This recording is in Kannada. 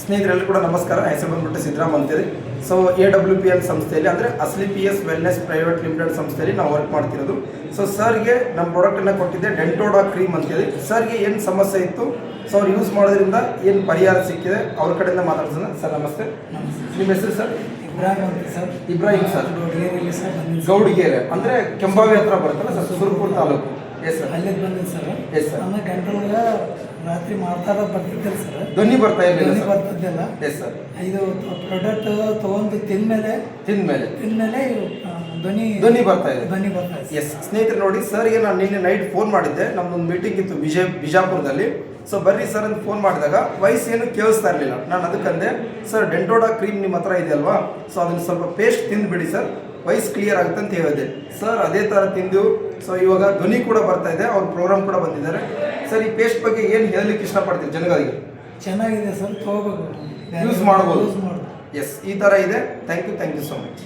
ಸ್ನೇಹಿತರೆಲ್ಲರೂ ಕೂಡ ನಮಸ್ಕಾರ. ಹೆಸರು ಬಂದ್ಬಿಟ್ಟು ಸಿದ್ದರಾಮ್ ಅಂತೇಳಿ. ಸೊ AWPL ಸಂಸ್ಥೆಯಲ್ಲಿ ಅಂದರೆ ಅಸ್ಲಿ PS ವೆಲ್ನೆಸ್ ಪ್ರೈವೇಟ್ ಲಿಮಿಟೆಡ್ ಸಂಸ್ಥೆಯಲ್ಲಿ ನಾವು ವರ್ಕ್ ಮಾಡ್ತಿರೋದು. ಸೊ ಸರ್ಗೆ ನಮ್ಮ ಪ್ರಾಡಕ್ಟನ್ನು ಕೊಟ್ಟಿದ್ದೆ ಡೆಂಟೋಡಾ ಕ್ರೀಮ್ ಅಂತೇಳಿ. ಸರ್ಗೆ ಏನು ಸಮಸ್ಯೆ ಇತ್ತು, ಸೊ ಅವ್ರು ಯೂಸ್ ಮಾಡೋದ್ರಿಂದ ಏನು ಪರಿಹಾರ ಸಿಕ್ಕಿದೆ ಅವ್ರ ಕಡೆಯಿಂದ ಮಾತಾಡ್ಸೋಣ. ಸರ್ ನಮಸ್ತೆ. ನಿಮ್ಮ ಹೆಸರು ಸರ್? ಇಬ್ರಾಹಿಂ ಸರ್. ಗೌಡಿಗೆರೆ ಅಂದರೆ ಕೆಂಬಾವಿ ಹತ್ರ ಬರುತ್ತಲ್ಲ sir, Surapura taluk. Yes sir. ಅಲ್ಲೇ ಬಂದಿದ್ದು ಸರ್. Yes sir. ನಮ್ಮ ಗಂಟಲ್ಗೆ ರಾತ್ರಿ ಮಾಡ್ತಾರ ಬರ್ತಿದ್ದಿಲ್ಲ ಸರ್. ಧ್ವನಿ ಬರ್ತಾ ಇರಲಿಲ್ಲ. ಧ್ವನಿ ಬರ್ತಿದ್ದಿಲ್ಲ. Yes sir. ಇದು ಪ್ರಾಡಕ್ಟ್ ತೊಗೊಂಡು ತಿಂದ್ಮೇಲೆ ಧ್ವನಿ ಬರ್ತಾ ಇದೆ. ಎಸ್ ಸ್ನೇಹಿತರೆ ನೋಡಿ, ಸರ್ಗೆ ನಾನು ನಿನ್ನೆ ನೈಟ್ ಫೋನ್ ಮಾಡಿದ್ದೆ. ನಮ್ದೊಂದು ಮೀಟಿಂಗ್ ಇತ್ತು ಬಿಜಾಪುರದಲ್ಲಿ. ಸೊ ಬರ್ರಿ ಸರ್ ಅಂತ ಫೋನ್ ಮಾಡಿದಾಗ ವಾಯ್ಸ್ ಏನು ಕೇಳಿಸ್ತಾ ಇರಲಿಲ್ಲ. ನಾನು ಅದಕ್ಕಂದೆ, ಸರ್ ಡೆಂಟೋಡಾ ಕ್ರೀಮ್ ನಿಮ್ಮ ಹತ್ರ ಇದೆ ಅಲ್ವಾ, ಸೊ ಅದನ್ನು ಸ್ವಲ್ಪ ಪೇಸ್ಟ್ ತಿಂದುಬಿಡಿ ಸರ್, ವಾಯ್ಸ್ ಕ್ಲಿಯರ್ ಆಗುತ್ತೆ ಅಂತ ಹೇಳಿದೆ. ಸರ್ ಅದೇ ಥರ ತಿಂದು ಸೊ ಇವಾಗ ಧ್ವನಿ ಕೂಡ ಬರ್ತಾ ಇದೆ. ಅವ್ರ ಪ್ರೋಗ್ರಾಮ್ ಕೂಡ ಬಂದಿದ್ದಾರೆ. ಸರ್ ಈ ಪೇಸ್ಟ್ ಬಗ್ಗೆ ಏನು ಹೇಳಲಿಕ್ಕೆ ಇಷ್ಟಪಡ್ತೀವಿ ಜನಗಳಿಗೆ? ಚೆನ್ನಾಗಿದೆ ಸರ್, ತಗೋಬೇಕು, ಯೂಸ್ ಮಾಡ್ಬೋದು. ಯೂಸ್ ಮಾಡ್ಬೋದು. ಎಸ್ ಈ ಥರ ಇದೆ. Thank you so much.